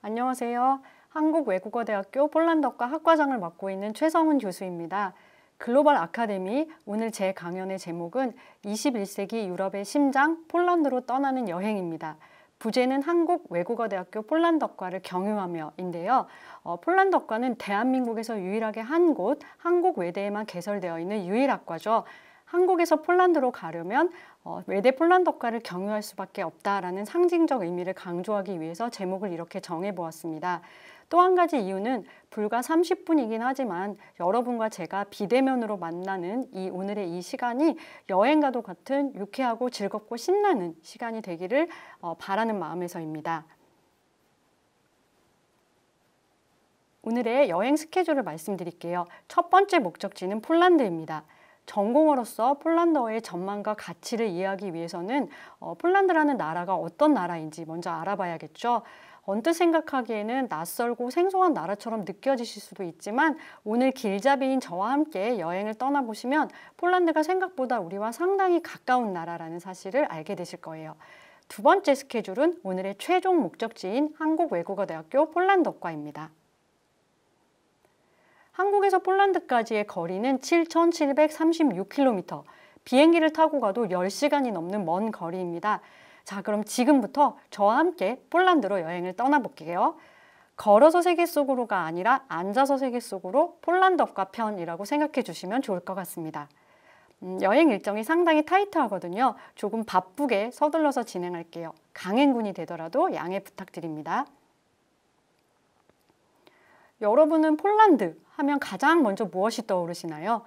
안녕하세요. 한국외국어대학교 폴란드어과 학과장을 맡고 있는 최성은 교수입니다. 글로벌 아카데미, 오늘 제 강연의 제목은 21세기 유럽의 심장, 폴란드로 떠나는 여행입니다. 부제는 한국외국어대학교 폴란드어과를 경유하며인데요. 폴란드어과는 대한민국에서 유일하게 한 곳, 한국외대에만 개설되어 있는 유일 학과죠. 한국에서 폴란드로 가려면 외대 폴란드어과를 경유할 수밖에 없다라는 상징적 의미를 강조하기 위해서 제목을 이렇게 정해보았습니다. 또 한 가지 이유는 불과 30분이긴 하지만 여러분과 제가 비대면으로 만나는 오늘의 이 시간이 여행과도 같은 유쾌하고 즐겁고 신나는 시간이 되기를 바라는 마음에서입니다. 오늘의 여행 스케줄을 말씀드릴게요. 첫 번째 목적지는 폴란드입니다. 전공어로서 폴란드어의 전망과 가치를 이해하기 위해서는 폴란드라는 나라가 어떤 나라인지 먼저 알아봐야겠죠. 언뜻 생각하기에는 낯설고 생소한 나라처럼 느껴지실 수도 있지만 오늘 길잡이인 저와 함께 여행을 떠나보시면 폴란드가 생각보다 우리와 상당히 가까운 나라라는 사실을 알게 되실 거예요. 두 번째 스케줄은 오늘의 최종 목적지인 한국외국어대학교 폴란드어과입니다. 한국에서 폴란드까지의 거리는 7,736km, 비행기를 타고 가도 10시간이 넘는 먼 거리입니다. 자, 그럼 지금부터 저와 함께 폴란드로 여행을 떠나볼게요. 걸어서 세계 속으로가 아니라 앉아서 세계 속으로 폴란드어과 편이라고 생각해 주시면 좋을 것 같습니다. 여행 일정이 상당히 타이트하거든요. 조금 바쁘게 서둘러서 진행할게요. 강행군이 되더라도 양해 부탁드립니다. 여러분은 폴란드 하면 가장 먼저 무엇이 떠오르시나요?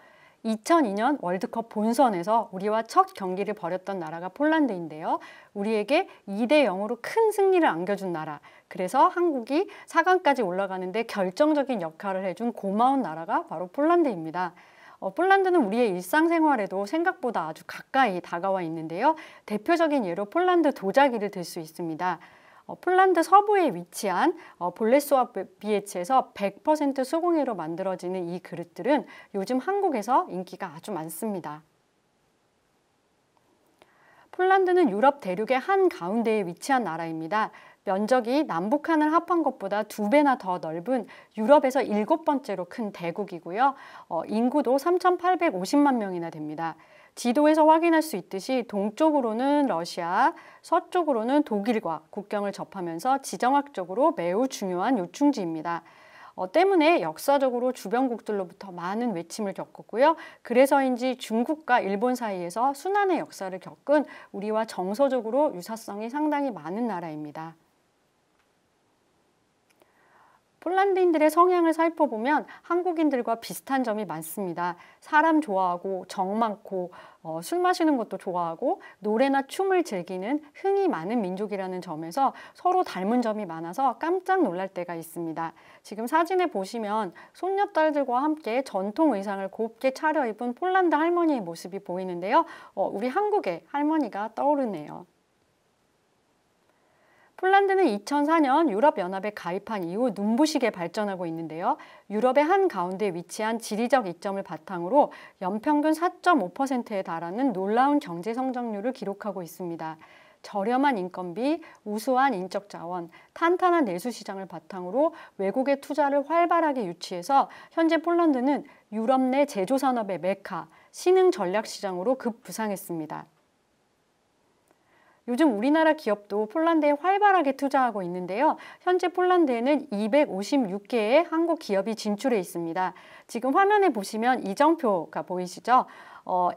2002년 월드컵 본선에서 우리와 첫 경기를 벌였던 나라가 폴란드인데요. 우리에게 2대0으로 큰 승리를 안겨준 나라. 그래서 한국이 4강까지 올라가는데 결정적인 역할을 해준 고마운 나라가 바로 폴란드입니다. 폴란드는 우리의 일상생활에도 생각보다 아주 가까이 다가와 있는데요. 대표적인 예로 폴란드 도자기를 들 수 있습니다. 폴란드 서부에 위치한 볼레스와 비에츠에서 100% 수공예로 만들어지는 이 그릇들은 요즘 한국에서 인기가 아주 많습니다. 폴란드는 유럽 대륙의 한가운데에 위치한 나라입니다. 면적이 남북한을 합한 것보다 2배나 더 넓은 유럽에서 7번째로 큰 대국이고요. 인구도 3,850만 명이나 됩니다. 지도에서 확인할 수 있듯이 동쪽으로는 러시아, 서쪽으로는 독일과 국경을 접하면서 지정학적으로 매우 중요한 요충지입니다. 때문에 역사적으로 주변국들로부터 많은 외침을 겪었고요. 그래서인지 중국과 일본 사이에서 순환의 역사를 겪은 우리와 정서적으로 유사성이 상당히 많은 나라입니다. 폴란드인들의 성향을 살펴보면 한국인들과 비슷한 점이 많습니다. 사람 좋아하고 정 많고 술 마시는 것도 좋아하고 노래나 춤을 즐기는 흥이 많은 민족이라는 점에서 서로 닮은 점이 많아서 깜짝 놀랄 때가 있습니다. 지금 사진에 보시면 손녀딸들과 함께 전통 의상을 곱게 차려입은 폴란드 할머니의 모습이 보이는데요. 우리 한국의 할머니가 떠오르네요. 폴란드는 2004년 유럽연합에 가입한 이후 눈부시게 발전하고 있는데요. 유럽의 한가운데 위치한 지리적 이점을 바탕으로 연평균 4.5%에 달하는 놀라운 경제 성장률을 기록하고 있습니다. 저렴한 인건비, 우수한 인적 자원, 탄탄한 내수 시장을 바탕으로 외국의 투자를 활발하게 유치해서 현재 폴란드는 유럽 내 제조산업의 메카, 신흥 전략 시장으로 급부상했습니다. 요즘 우리나라 기업도 폴란드에 활발하게 투자하고 있는데요. 현재 폴란드에는 256개의 한국 기업이 진출해 있습니다. 지금 화면에 보시면 이정표가 보이시죠?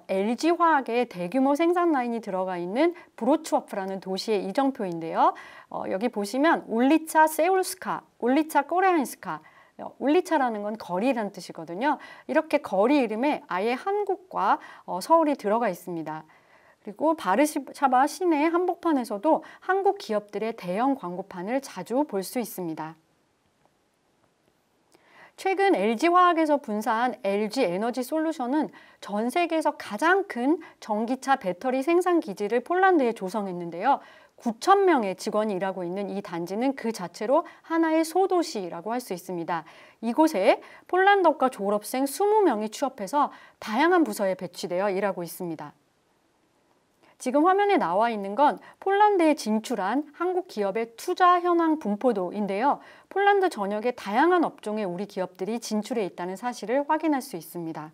LG화학의 대규모 생산 라인이 들어가 있는 브로츠워프라는 도시의 이정표인데요. 여기 보시면 울리차 세울스카, 울리차 코레안스카, 울리차라는 건 거리라는 뜻이거든요. 이렇게 거리 이름에 아예 한국과 서울이 들어가 있습니다. 그리고 바르샤바 시내 한복판에서도 한국 기업들의 대형 광고판을 자주 볼 수 있습니다. 최근 LG화학에서 분사한 LG에너지솔루션은 전 세계에서 가장 큰 전기차 배터리 생산 기지를 폴란드에 조성했는데요. 9,000명의 직원이 일하고 있는 이 단지는 그 자체로 하나의 소도시라고 할 수 있습니다. 이곳에 폴란드어과 졸업생 20명이 취업해서 다양한 부서에 배치되어 일하고 있습니다. 지금 화면에 나와 있는 건 폴란드에 진출한 한국 기업의 투자 현황 분포도인데요. 폴란드 전역의 다양한 업종에 우리 기업들이 진출해 있다는 사실을 확인할 수 있습니다.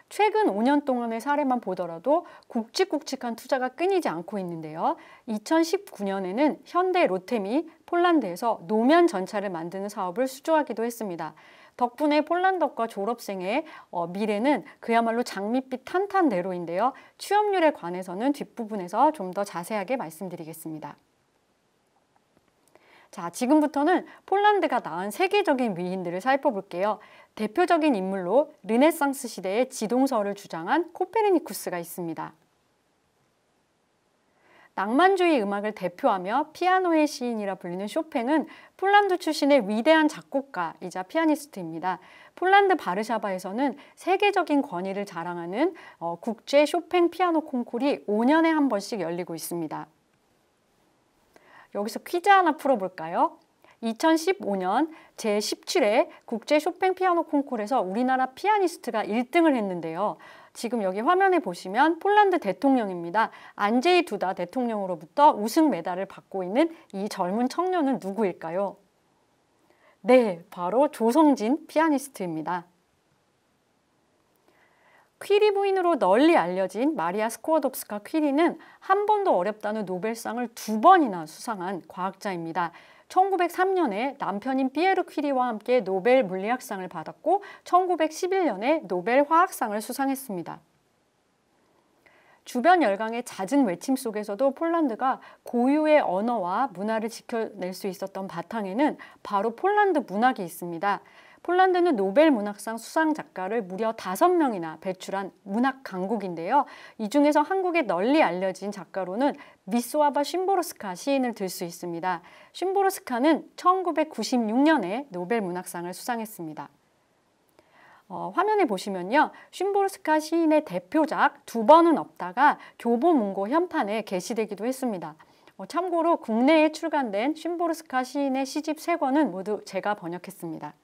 최근 5년 동안의 사례만 보더라도 굵직굵직한 투자가 끊이지 않고 있는데요. 2019년에는 현대 롯템이 폴란드에서 노면 전차를 만드는 사업을 수주하기도 했습니다. 덕분에 폴란드과 졸업생의 미래는 그야말로 장밋빛 탄탄대로인데요. 취업률에 관해서는 뒷부분에서 좀 더 자세하게 말씀드리겠습니다. 자, 지금부터는 폴란드가 낳은 세계적인 위인들을 살펴볼게요. 대표적인 인물로 르네상스 시대의 지동설을 주장한 코페르니쿠스가 있습니다. 낭만주의 음악을 대표하며 피아노의 시인이라 불리는 쇼팽은 폴란드 출신의 위대한 작곡가이자 피아니스트입니다. 폴란드 바르샤바에서는 세계적인 권위를 자랑하는 국제 쇼팽 피아노 콩쿠르이 5년에 한 번씩 열리고 있습니다. 여기서 퀴즈 하나 풀어볼까요? 2015년 제17회 국제 쇼팽 피아노 콩쿠르에서 우리나라 피아니스트가 1등을 했는데요. 지금 여기 화면에 보시면 폴란드 대통령입니다. 안제이 두다 대통령으로부터 우승 메달을 받고 있는 이 젊은 청년은 누구일까요? 네, 바로 조성진 피아니스트입니다. 퀴리 부인으로 널리 알려진 마리아 스코어덥스카 퀴리는 한 번도 어렵다는 노벨상을 2번이나 수상한 과학자입니다. 1903년에 남편인 피에르 퀴리와 함께 노벨 물리학상을 받았고 1911년에 노벨 화학상을 수상했습니다. 주변 열강의 잦은 외침 속에서도 폴란드가 고유의 언어와 문화를 지켜낼 수 있었던 바탕에는 바로 폴란드 문학이 있습니다. 폴란드는 노벨 문학상 수상 작가를 무려 5명이나 배출한 문학 강국인데요. 이 중에서 한국에 널리 알려진 작가로는 미스와바 쉼보르스카 시인을 들 수 있습니다. 쉼보르스카는 1996년에 노벨 문학상을 수상했습니다. 화면에 보시면요. 쉼보르스카 시인의 대표작 2번은 없다가 교보문고 현판에 게시되기도 했습니다. 참고로 국내에 출간된 쉼보르스카 시인의 시집 3권은 모두 제가 번역했습니다.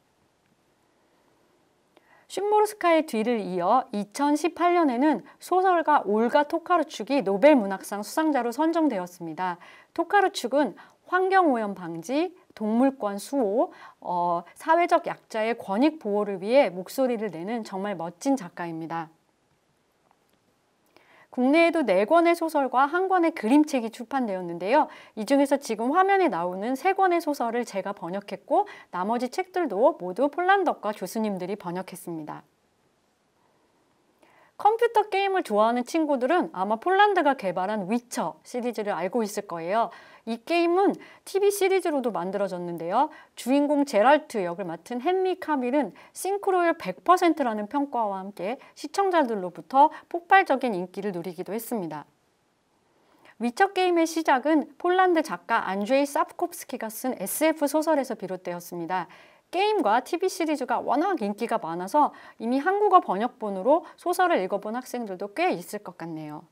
쉼보르스카의 뒤를 이어 2018년에는 소설가 올가 토카르축이 노벨 문학상 수상자로 선정되었습니다. 토카르축은 환경오염 방지, 동물권 수호, 사회적 약자의 권익 보호를 위해 목소리를 내는 정말 멋진 작가입니다. 국내에도 4권의 소설과 1권의 그림책이 출판되었는데요. 이 중에서 지금 화면에 나오는 3권의 소설을 제가 번역했고 나머지 책들도 모두 폴란드어과 교수님들이 번역했습니다. 컴퓨터 게임을 좋아하는 친구들은 아마 폴란드가 개발한 위쳐 시리즈를 알고 있을 거예요. 이 게임은 TV 시리즈로도 만들어졌는데요. 주인공 제랄트 역을 맡은 헨리 카빌은 싱크로율 100%라는 평가와 함께 시청자들로부터 폭발적인 인기를 누리기도 했습니다. 위쳐 게임의 시작은 폴란드 작가 안드레이 사프콥스키가 쓴 SF 소설에서 비롯되었습니다. 게임과 TV 시리즈가 워낙 인기가 많아서 이미 한국어 번역본으로 소설을 읽어본 학생들도 꽤 있을 것 같네요.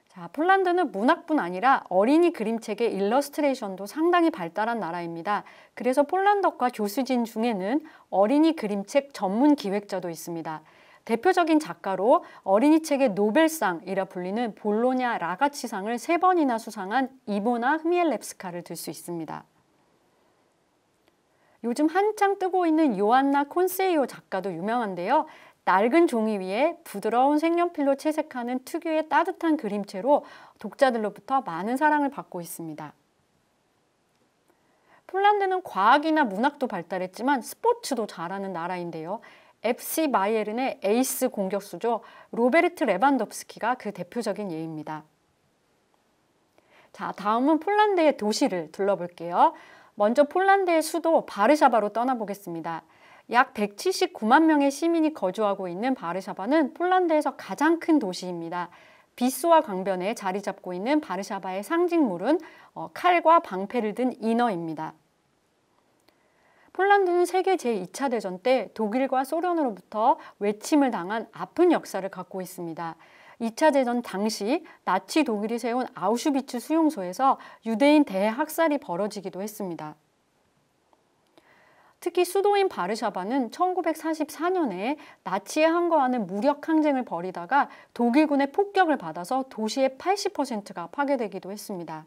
자, 폴란드는 문학뿐 아니라 어린이 그림책의 일러스트레이션도 상당히 발달한 나라입니다. 그래서 폴란드어과 교수진 중에는 어린이 그림책 전문 기획자도 있습니다. 대표적인 작가로 어린이 책의 노벨상이라 불리는 볼로냐 라가치상을 3번이나 수상한 이보나 흐미엘렙스카를 들 수 있습니다. 요즘 한창 뜨고 있는 요안나 콘세이오 작가도 유명한데요. 낡은 종이 위에 부드러운 색연필로 채색하는 특유의 따뜻한 그림체로 독자들로부터 많은 사랑을 받고 있습니다. 폴란드는 과학이나 문학도 발달했지만 스포츠도 잘하는 나라인데요. FC 바이에른의 에이스 공격수죠. 로베르트 레반덥스키가 그 대표적인 예입니다. 자, 다음은 폴란드의 도시를 둘러볼게요. 먼저 폴란드의 수도 바르샤바로 떠나보겠습니다. 약 179만 명의 시민이 거주하고 있는 바르샤바는 폴란드에서 가장 큰 도시입니다. 비스와 강변에 자리 잡고 있는 바르샤바의 상징물은 칼과 방패를 든 인어입니다. 폴란드는 세계 제2차 대전 때 독일과 소련으로부터 외침을 당한 아픈 역사를 갖고 있습니다. 2차 대전 당시 나치 독일이 세운 아우슈비츠 수용소에서 유대인 대학살이 벌어지기도 했습니다. 특히 수도인 바르샤바는 1944년에 나치에 항거하는 무력 항쟁을 벌이다가 독일군의 폭격을 받아서 도시의 80%가 파괴되기도 했습니다.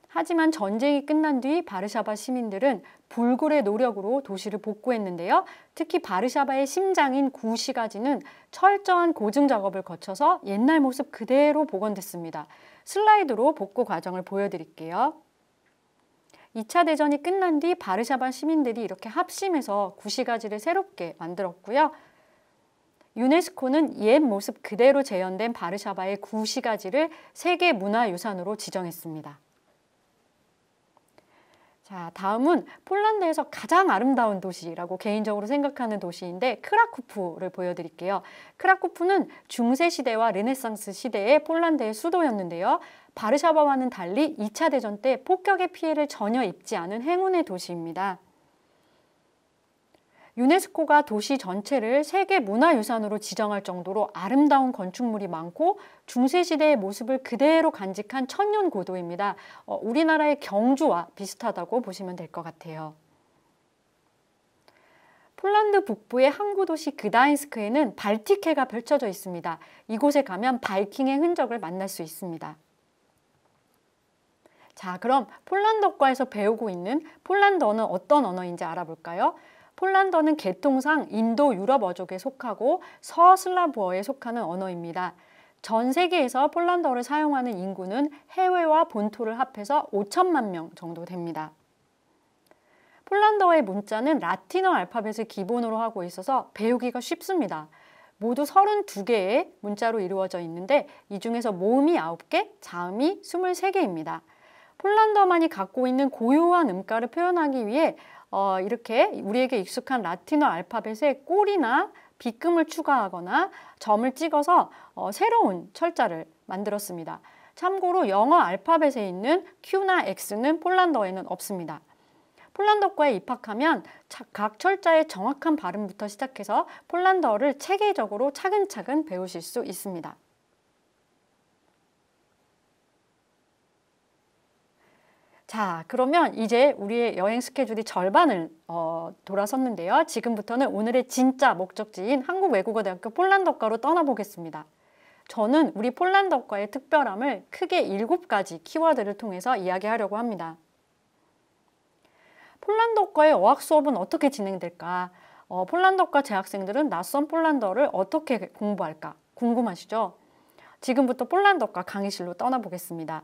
하지만 전쟁이 끝난 뒤 바르샤바 시민들은 불굴의 노력으로 도시를 복구했는데요. 특히 바르샤바의 심장인 구시가지는 철저한 고증 작업을 거쳐서 옛날 모습 그대로 복원됐습니다. 슬라이드로 복구 과정을 보여드릴게요. 2차 대전이 끝난 뒤 바르샤바 시민들이 이렇게 합심해서 구시가지를 새롭게 만들었고요. 유네스코는 옛 모습 그대로 재현된 바르샤바의 구시가지를 세계문화유산으로 지정했습니다. 자, 다음은 폴란드에서 가장 아름다운 도시라고 개인적으로 생각하는 도시인데 크라쿠프를 보여드릴게요. 크라쿠프는 중세 시대와 르네상스 시대의 폴란드의 수도였는데요. 바르샤바와는 달리 2차 대전 때 폭격의 피해를 전혀 입지 않은 행운의 도시입니다. 유네스코가 도시 전체를 세계문화유산으로 지정할 정도로 아름다운 건축물이 많고 중세시대의 모습을 그대로 간직한 천년고도입니다. 우리나라의 경주와 비슷하다고 보시면 될 것 같아요. 폴란드 북부의 항구 도시 그다인스크에는 발틱해가 펼쳐져 있습니다. 이곳에 가면 바이킹의 흔적을 만날 수 있습니다. 자, 그럼 폴란드어과에서 배우고 있는 폴란드어는 어떤 언어인지 알아볼까요? 폴란드어는 계통상 인도 유럽 어족에 속하고 서슬라브어에 속하는 언어입니다. 전 세계에서 폴란드어를 사용하는 인구는 해외와 본토를 합해서 5천만 명 정도 됩니다. 폴란드어의 문자는 라틴어 알파벳을 기본으로 하고 있어서 배우기가 쉽습니다. 모두 32개의 문자로 이루어져 있는데 이 중에서 모음이 9개, 자음이 23개입니다. 폴란드어만이 갖고 있는 고유한 음가를 표현하기 위해 이렇게 우리에게 익숙한 라틴어 알파벳에 꼬리나 빗금을 추가하거나 점을 찍어서 새로운 철자를 만들었습니다. 참고로 영어 알파벳에 있는 Q나 X는 폴란드어에는 없습니다. 폴란드어과에 입학하면 각 철자의 정확한 발음부터 시작해서 폴란드어를 체계적으로 차근차근 배우실 수 있습니다. 자, 그러면 이제 우리의 여행 스케줄이 절반을 돌아섰는데요. 지금부터는 오늘의 진짜 목적지인 한국외국어대학교 폴란드어과로 떠나보겠습니다. 저는 우리 폴란드어과의 특별함을 크게 7가지 키워드를 통해서 이야기하려고 합니다. 폴란드어과의 어학 수업은 어떻게 진행될까? 폴란드어과 재학생들은 낯선 폴란드어를 어떻게 공부할까? 궁금하시죠? 지금부터 폴란드어과 강의실로 떠나보겠습니다.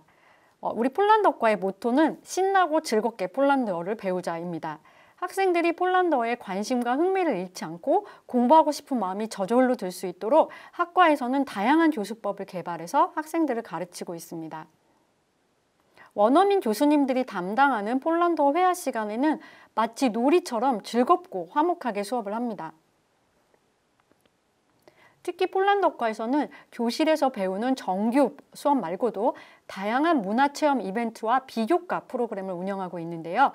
우리 폴란드어과의 모토는 신나고 즐겁게 폴란드어를 배우자입니다. 학생들이 폴란드어에 관심과 흥미를 잃지 않고 공부하고 싶은 마음이 저절로 들 수 있도록 학과에서는 다양한 교수법을 개발해서 학생들을 가르치고 있습니다. 원어민 교수님들이 담당하는 폴란드어 회화 시간에는 마치 놀이처럼 즐겁고 화목하게 수업을 합니다. 특히 폴란드어과에서는 교실에서 배우는 정규 수업 말고도 다양한 문화체험 이벤트와 비교과 프로그램을 운영하고 있는데요.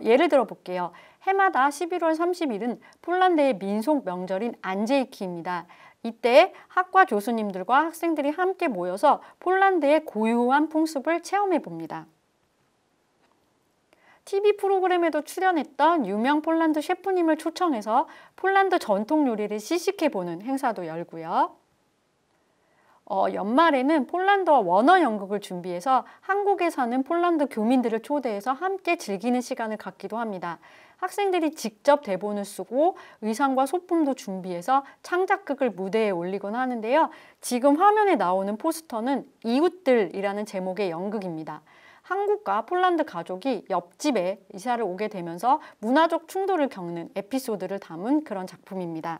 예를 들어 볼게요. 해마다 11월 30일은 폴란드의 민속 명절인 안제이키입니다. 이때 학과 교수님들과 학생들이 함께 모여서 폴란드의 고유한 풍습을 체험해 봅니다. TV 프로그램에도 출연했던 유명 폴란드 셰프님을 초청해서 폴란드 전통 요리를 시식해보는 행사도 열고요. 연말에는 폴란드어 원어 연극을 준비해서 한국에 사는 폴란드 교민들을 초대해서 함께 즐기는 시간을 갖기도 합니다. 학생들이 직접 대본을 쓰고 의상과 소품도 준비해서 창작극을 무대에 올리곤 하는데요. 지금 화면에 나오는 포스터는 이웃들이라는 제목의 연극입니다. 한국과 폴란드 가족이 옆집에 이사를 오게 되면서 문화적 충돌을 겪는 에피소드를 담은 그런 작품입니다.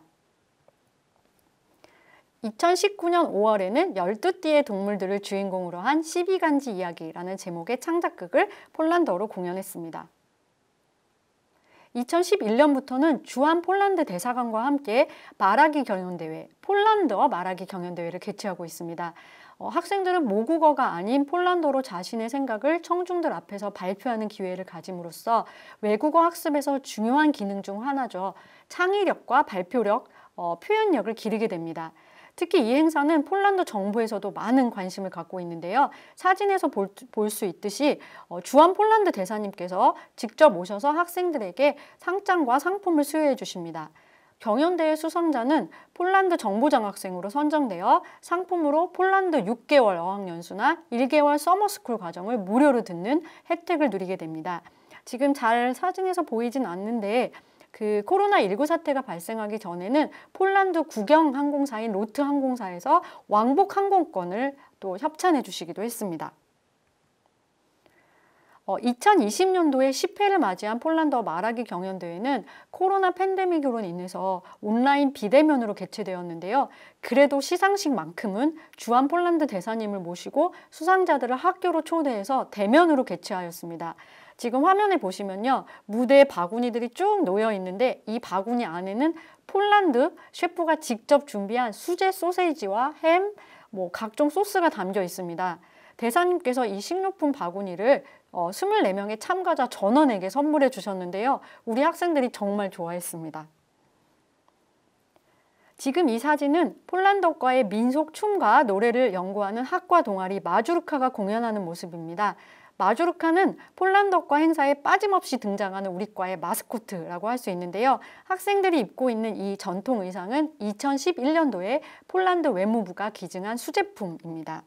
2019년 5월에는 12띠의 동물들을 주인공으로 한 12간지 이야기라는 제목의 창작극을 폴란드어로 공연했습니다. 2011년부터는 주한 폴란드 대사관과 함께 말하기 경연대회, 폴란드어 말하기 경연대회를 개최하고 있습니다. 학생들은 모국어가 아닌 폴란드어로 자신의 생각을 청중들 앞에서 발표하는 기회를 가짐으로써 외국어 학습에서 중요한 기능 중 하나죠. 창의력과 발표력, 표현력을 기르게 됩니다. 특히 이 행사는 폴란드 정부에서도 많은 관심을 갖고 있는데요. 사진에서 볼 수 있듯이 주한 폴란드 대사님께서 직접 오셔서 학생들에게 상장과 상품을 수여해 주십니다. 경연대회 수상자는 폴란드 정보장학생으로 선정되어 상품으로 폴란드 6개월 어학연수나 1개월 서머스쿨 과정을 무료로 듣는 혜택을 누리게 됩니다. 지금 잘 사진에서 보이진 않는데 그 코로나19 사태가 발생하기 전에는 폴란드 국영 항공사인 로트 항공사에서 왕복 항공권을 또 협찬해 주시기도 했습니다. 2020년도에 10회를 맞이한 폴란드어 말하기 경연대회는 코로나 팬데믹으로 인해서 온라인 비대면으로 개최되었는데요. 그래도 시상식만큼은 주한 폴란드 대사님을 모시고 수상자들을 학교로 초대해서 대면으로 개최하였습니다. 지금 화면에 보시면요. 무대에 바구니들이 쭉 놓여 있는데 이 바구니 안에는 폴란드 셰프가 직접 준비한 수제 소세지와 햄, 각종 소스가 담겨 있습니다. 대사님께서 이 식료품 바구니를 24명의 참가자 전원에게 선물해 주셨는데요. 우리 학생들이 정말 좋아했습니다. 지금 이 사진은 폴란드어과의 민속 춤과 노래를 연구하는 학과 동아리 마주르카가 공연하는 모습입니다. 마주르카는 폴란드어과 행사에 빠짐없이 등장하는 우리 과의 마스코트라고 할 수 있는데요. 학생들이 입고 있는 이 전통 의상은 2011년도에 폴란드 외무부가 기증한 수제품입니다.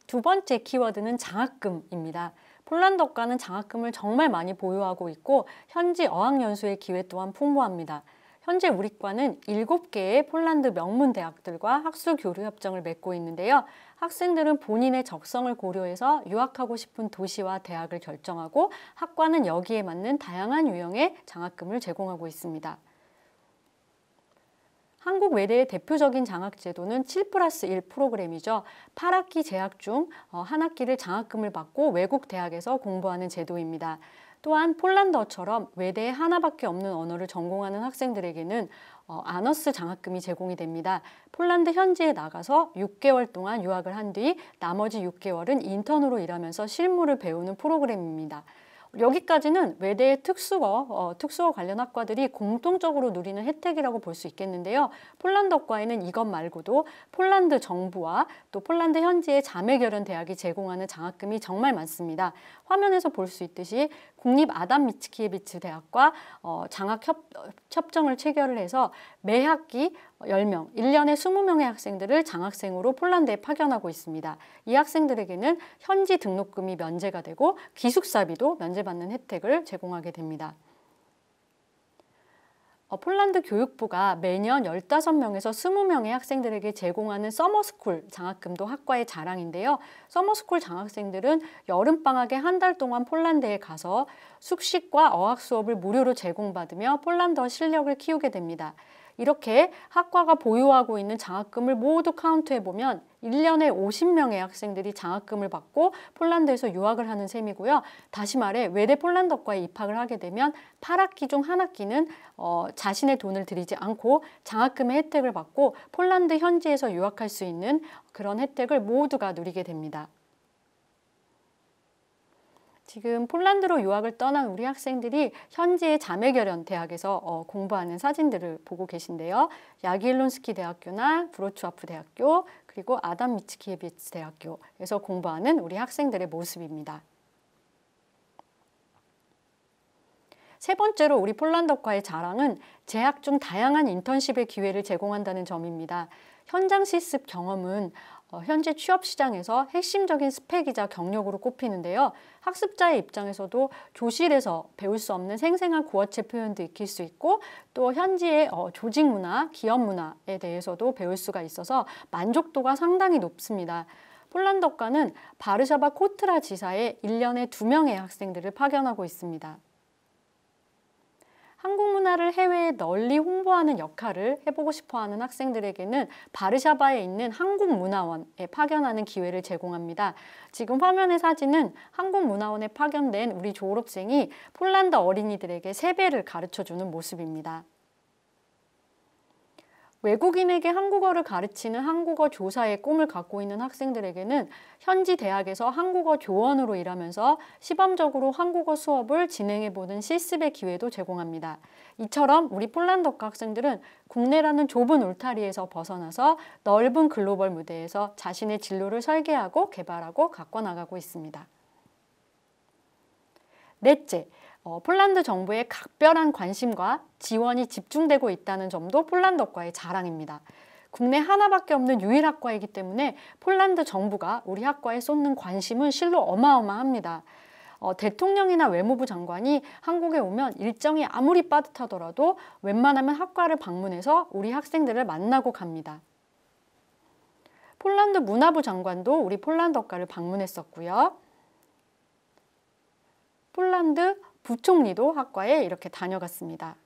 두 번째 키워드는 장학금입니다. 폴란드어과는 장학금을 정말 많이 보유하고 있고 현지 어학연수의 기회 또한 풍부합니다. 현재 우리 과는 7개의 폴란드 명문 대학들과 학술 교류 협정을 맺고 있는데요. 학생들은 본인의 적성을 고려해서 유학하고 싶은 도시와 대학을 결정하고 학과는 여기에 맞는 다양한 유형의 장학금을 제공하고 있습니다. 한국 외대의 대표적인 장학제도는 7+1 프로그램이죠. 8학기 재학 중 한 학기를 장학금을 받고 외국 대학에서 공부하는 제도입니다. 또한 폴란드어처럼 외대에 하나밖에 없는 언어를 전공하는 학생들에게는 아너스 장학금이 제공이 됩니다. 폴란드 현지에 나가서 6개월 동안 유학을 한 뒤 나머지 6개월은 인턴으로 일하면서 실무를 배우는 프로그램입니다. 여기까지는 외대의 특수어 관련 학과들이 공통적으로 누리는 혜택이라고 볼 수 있겠는데요. 폴란드어과에는 이것 말고도 폴란드 정부와 또 폴란드 현지의 자매결연 대학이 제공하는 장학금이 정말 많습니다. 화면에서 볼 수 있듯이 국립 아담 미츠키예비츠 대학과 장학 협정을 체결을 해서 매 학기 10명, 1년에 20명의 학생들을 장학생으로 폴란드에 파견하고 있습니다. 이 학생들에게는 현지 등록금이 면제가 되고 기숙사비도 면제받는 혜택을 제공하게 됩니다. 폴란드 교육부가 매년 15명에서 20명의 학생들에게 제공하는 서머스쿨 장학금도 학과의 자랑인데요. 서머스쿨 장학생들은 여름방학에 한 달 동안 폴란드에 가서 숙식과 어학 수업을 무료로 제공받으며 폴란드어 실력을 키우게 됩니다. 이렇게 학과가 보유하고 있는 장학금을 모두 카운트해보면 1년에 50명의 학생들이 장학금을 받고 폴란드에서 유학을 하는 셈이고요. 다시 말해 외대 폴란드어과에 입학을 하게 되면 8학기 중 한 학기는 자신의 돈을 들이지 않고 장학금의 혜택을 받고 폴란드 현지에서 유학할 수 있는 그런 혜택을 모두가 누리게 됩니다. 지금 폴란드로 유학을 떠난 우리 학생들이 현지의 자매결연 대학에서 공부하는 사진들을 보고 계신데요. 야기엘론스키 대학교나 브로츠와프 대학교 그리고 아담 미츠키예비츠 대학교에서 공부하는 우리 학생들의 모습입니다. 세 번째로 우리 폴란드어과의 자랑은 재학 중 다양한 인턴십의 기회를 제공한다는 점입니다. 현장 실습 경험은 현재 취업 시장에서 핵심적인 스펙이자 경력으로 꼽히는데요. 학습자의 입장에서도 교실에서 배울 수 없는 생생한 구어체 표현도 익힐 수 있고 또 현지의 조직 문화, 기업 문화에 대해서도 배울 수가 있어서 만족도가 상당히 높습니다. 폴란드어과는 바르샤바 코트라 지사에 1년에 2명의 학생들을 파견하고 있습니다. 한국 문화를 해외에 널리 홍보하는 역할을 해보고 싶어하는 학생들에게는 바르샤바에 있는 한국문화원에 파견하는 기회를 제공합니다. 지금 화면의 사진은 한국문화원에 파견된 우리 졸업생이 폴란드 어린이들에게 세배를 가르쳐주는 모습입니다. 외국인에게 한국어를 가르치는 한국어 조사의 꿈을 갖고 있는 학생들에게는 현지 대학에서 한국어 교원으로 일하면서 시범적으로 한국어 수업을 진행해보는 실습의 기회도 제공합니다. 이처럼 우리 폴란드어과 학생들은 국내라는 좁은 울타리에서 벗어나서 넓은 글로벌 무대에서 자신의 진로를 설계하고 개발하고 가꿔나가고 있습니다. 넷째, 폴란드 정부의 각별한 관심과 지원이 집중되고 있다는 점도 폴란드어과의 자랑입니다. 국내 하나밖에 없는 유일 학과이기 때문에 폴란드 정부가 우리 학과에 쏟는 관심은 실로 어마어마합니다. 대통령이나 외무부 장관이 한국에 오면 일정이 아무리 빠듯하더라도 웬만하면 학과를 방문해서 우리 학생들을 만나고 갑니다. 폴란드 문화부 장관도 우리 폴란드어과를 방문했었고요. 폴란드 부총리도 학과에 이렇게 다녀갔습니다.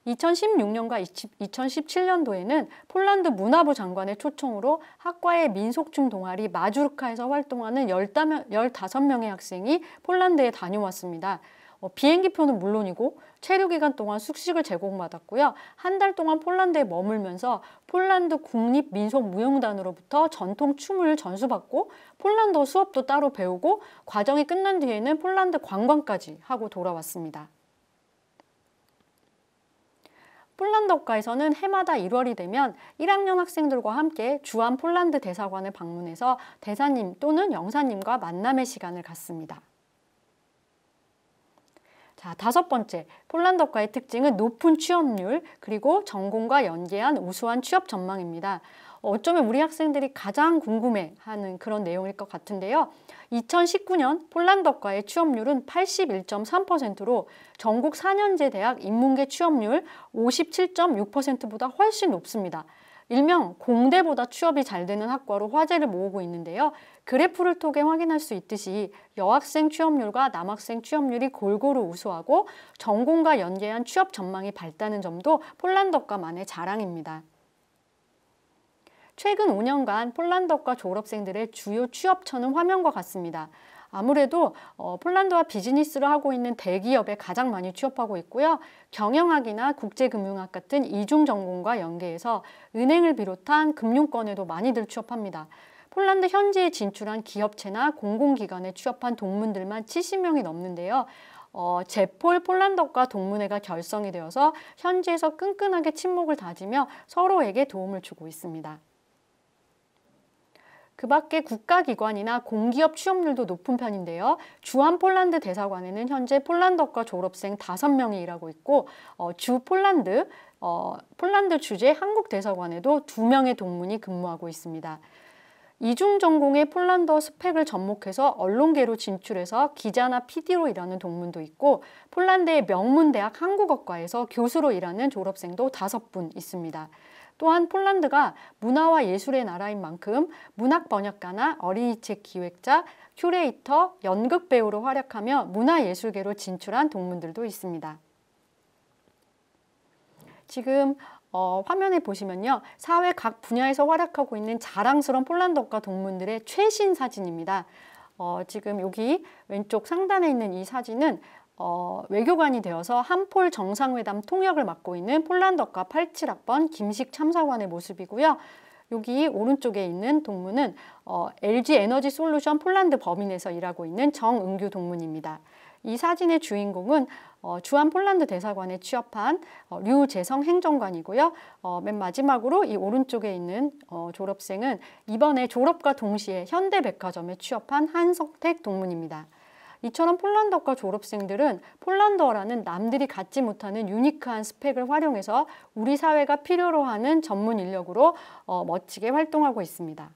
2016년과 2017년도에는 폴란드 문화부 장관의 초청으로 학과의 민속춤 동아리 마주르카에서 활동하는 15명의 학생이 폴란드에 다녀왔습니다. 비행기표는 물론이고 체류 기간 동안 숙식을 제공받았고요. 한 달 동안 폴란드에 머물면서 폴란드 국립민속무용단으로부터 전통 춤을 전수받고 폴란드어 수업도 따로 배우고 과정이 끝난 뒤에는 폴란드 관광까지 하고 돌아왔습니다. 폴란드어과에서는 해마다 1월이 되면 1학년 학생들과 함께 주한 폴란드 대사관을 방문해서 대사님 또는 영사님과 만남의 시간을 갖습니다. 자, 다섯 번째, 폴란드어과의 특징은 높은 취업률 그리고 전공과 연계한 우수한 취업 전망입니다. 어쩌면 우리 학생들이 가장 궁금해하는 그런 내용일 것 같은데요. 2019년 폴란드어과의 취업률은 81.3%로 전국 4년제 대학 인문계 취업률 57.6%보다 훨씬 높습니다. 일명 공대보다 취업이 잘 되는 학과로 화제를 모으고 있는데요. 그래프를 통해 확인할 수 있듯이 여학생 취업률과 남학생 취업률이 골고루 우수하고 전공과 연계한 취업 전망이 밝다는 점도 폴란드어과만의 자랑입니다. 최근 5년간 폴란드어과 졸업생들의 주요 취업처는 화면과 같습니다. 아무래도 폴란드와 비즈니스를 하고 있는 대기업에 가장 많이 취업하고 있고요. 경영학이나 국제금융학 같은 이중 전공과 연계해서 은행을 비롯한 금융권에도 많이들 취업합니다. 폴란드 현지에 진출한 기업체나 공공기관에 취업한 동문들만 70명이 넘는데요. 제폴 폴란드어과 동문회가 결성이 되어서 현지에서 끈끈하게 친목을 다지며 서로에게 도움을 주고 있습니다. 그 밖에 국가기관이나 공기업 취업률도 높은 편인데요. 주한 폴란드 대사관에는 현재 폴란드어과 졸업생 5명이 일하고 있고 폴란드 주재 한국 대사관에도 2명의 동문이 근무하고 있습니다. 이중 전공의 폴란드어 스펙을 접목해서 언론계로 진출해서 기자나 PD로 일하는 동문도 있고 폴란드의 명문대학 한국어과에서 교수로 일하는 졸업생도 5분 있습니다. 또한 폴란드가 문화와 예술의 나라인 만큼 문학 번역가나 어린이책 기획자, 큐레이터, 연극 배우로 활약하며 문화예술계로 진출한 동문들도 있습니다. 지금 화면에 보시면요. 사회 각 분야에서 활약하고 있는 자랑스러운 폴란드어과 동문들의 최신 사진입니다. 지금 여기 왼쪽 상단에 있는 이 사진은 외교관이 되어서 한폴 정상회담 통역을 맡고 있는 폴란드어과 87학번 김식 참사관의 모습이고요. 여기 오른쪽에 있는 동문은 LG 에너지 솔루션 폴란드 법인에서 일하고 있는 정은규 동문입니다. 이 사진의 주인공은 주한 폴란드 대사관에 취업한 류재성 행정관이고요. 맨 마지막으로 이 오른쪽에 있는 졸업생은 이번에 졸업과 동시에 현대백화점에 취업한 한석택 동문입니다. 이처럼 폴란드어과 졸업생들은 폴란드어라는 남들이 갖지 못하는 유니크한 스펙을 활용해서 우리 사회가 필요로 하는 전문 인력으로 멋지게 활동하고 있습니다.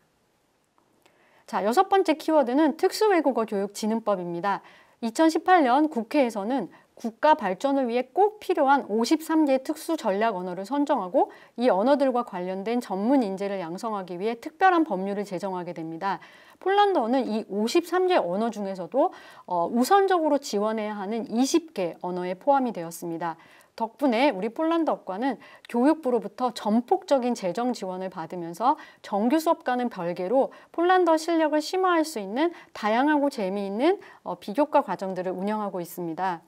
자, 6번째 키워드는 특수외국어 교육진흥법입니다. 2018년 국회에서는 국가 발전을 위해 꼭 필요한 53개 특수 전략 언어를 선정하고 이 언어들과 관련된 전문 인재를 양성하기 위해 특별한 법률을 제정하게 됩니다. 폴란드어는 이 53개 언어 중에서도 우선적으로 지원해야 하는 20개 언어에 포함이 되었습니다. 덕분에 우리 폴란드어과는 교육부로부터 전폭적인 재정 지원을 받으면서 정규 수업과는 별개로 폴란드어 실력을 심화할 수 있는 다양하고 재미있는 비교과 과정들을 운영하고 있습니다.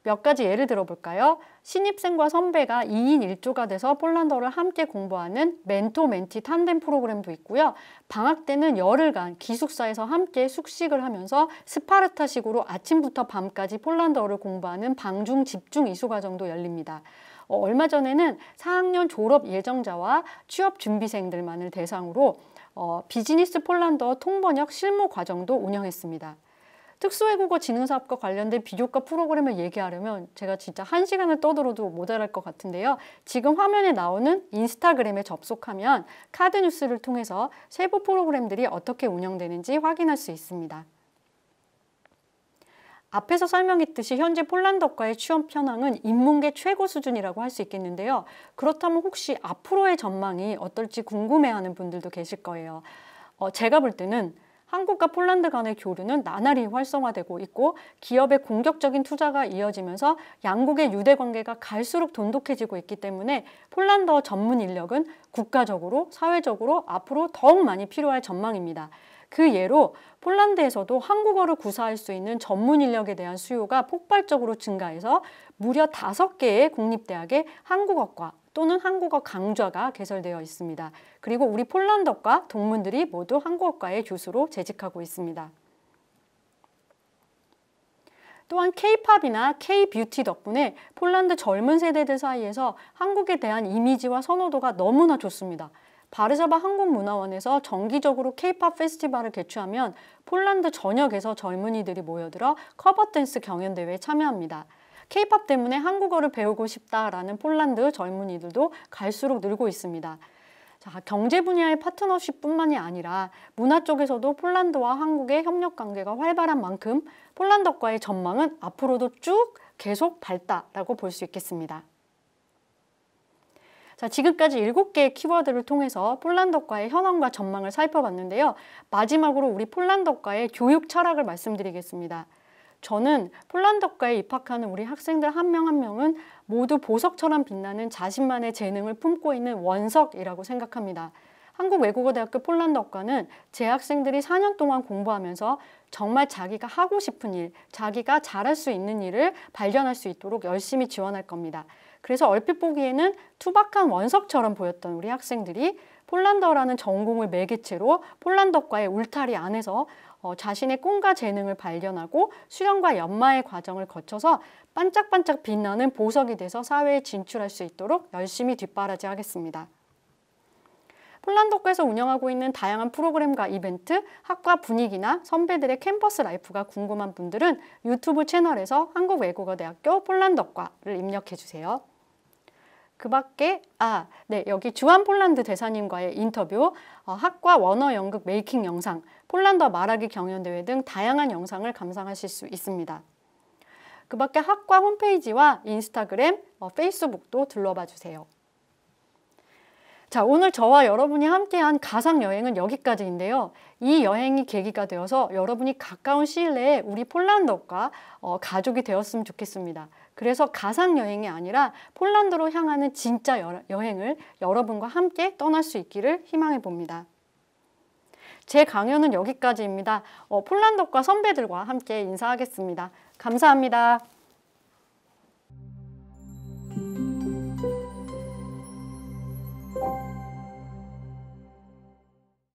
몇 가지 예를 들어볼까요? 신입생과 선배가 2인 1조가 돼서 폴란드어를 함께 공부하는 멘토 멘티 탄덴 프로그램도 있고요. 방학 때는 열흘간 기숙사에서 함께 숙식을 하면서 스파르타식으로 아침부터 밤까지 폴란드어를 공부하는 방중 집중 이수 과정도 열립니다. 얼마 전에는 4학년 졸업 예정자와 취업 준비생들만을 대상으로 비즈니스 폴란드어 통번역 실무 과정도 운영했습니다. 특수외국어 진흥사업과 관련된 비교과 프로그램을 얘기하려면 제가 진짜 1시간을 떠들어도 모자랄 것 같은데요. 지금 화면에 나오는 인스타그램에 접속하면 카드 뉴스를 통해서 세부 프로그램들이 어떻게 운영되는지 확인할 수 있습니다. 앞에서 설명했듯이 현재 폴란드어과의 취업 현황은 인문계 최고 수준이라고 할 수 있겠는데요. 그렇다면 혹시 앞으로의 전망이 어떨지 궁금해하는 분들도 계실 거예요. 제가 볼 때는 한국과 폴란드 간의 교류는 나날이 활성화되고 있고 기업의 공격적인 투자가 이어지면서 양국의 유대 관계가 갈수록 돈독해지고 있기 때문에 폴란드어 전문 인력은 국가적으로, 사회적으로 앞으로 더욱 많이 필요할 전망입니다. 그 예로 폴란드에서도 한국어를 구사할 수 있는 전문 인력에 대한 수요가 폭발적으로 증가해서 무려 5개의 국립대학에 한국어과 또는 한국어 강좌가 개설되어 있습니다. 그리고 우리 폴란드어과 동문들이 모두 한국어과의 교수로 재직하고 있습니다. 또한 K-팝이나 K-뷰티 덕분에 폴란드 젊은 세대들 사이에서 한국에 대한 이미지와 선호도가 너무나 좋습니다. 바르샤바 한국문화원에서 정기적으로 K-팝 페스티벌을 개최하면 폴란드 전역에서 젊은이들이 모여들어 커버댄스 경연대회에 참여합니다. K-팝 때문에 한국어를 배우고 싶다라는 폴란드 젊은이들도 갈수록 늘고 있습니다. 자, 경제 분야의 파트너십뿐만이 아니라 문화 쪽에서도 폴란드와 한국의 협력 관계가 활발한 만큼 폴란드과의 전망은 앞으로도 쭉 계속 밝다라고 볼 수 있겠습니다. 자, 지금까지 7개의 키워드를 통해서 폴란드어과의 현황과 전망을 살펴봤는데요. 마지막으로 우리 폴란드어과의 교육 철학을 말씀드리겠습니다. 저는 폴란드어과에 입학하는 우리 학생들 한 명 한 명은 모두 보석처럼 빛나는 자신만의 재능을 품고 있는 원석이라고 생각합니다. 한국외국어대학교 폴란드어과는 재학생들이 4년 동안 공부하면서 정말 자기가 하고 싶은 일, 자기가 잘할 수 있는 일을 발견할 수 있도록 열심히 지원할 겁니다. 그래서 얼핏 보기에는 투박한 원석처럼 보였던 우리 학생들이 폴란드어라는 전공을 매개체로 폴란드어과의 울타리 안에서 자신의 꿈과 재능을 발견하고 수련과 연마의 과정을 거쳐서 반짝반짝 빛나는 보석이 돼서 사회에 진출할 수 있도록 열심히 뒷바라지 하겠습니다. 폴란드어과에서 운영하고 있는 다양한 프로그램과 이벤트, 학과 분위기나 선배들의 캠퍼스 라이프가 궁금한 분들은 유튜브 채널에서 한국외국어대학교 폴란드어과를 입력해주세요. 그 밖에 여기 주한 폴란드 대사님과의 인터뷰, 학과 원어 연극 메이킹 영상, 폴란드어 말하기 경연대회 등 다양한 영상을 감상하실 수 있습니다. 그 밖에 학과 홈페이지와 인스타그램, 페이스북도 둘러봐 주세요. 자, 오늘 저와 여러분이 함께한 가상여행은 여기까지인데요. 이 여행이 계기가 되어서 여러분이 가까운 시일 내에 우리 폴란드어과 가족이 되었으면 좋겠습니다. 그래서 가상여행이 아니라 폴란드로 향하는 진짜 여행을 여러분과 함께 떠날 수 있기를 희망해 봅니다. 제 강연은 여기까지입니다. 폴란드어과 선배들과 함께 인사하겠습니다. 감사합니다.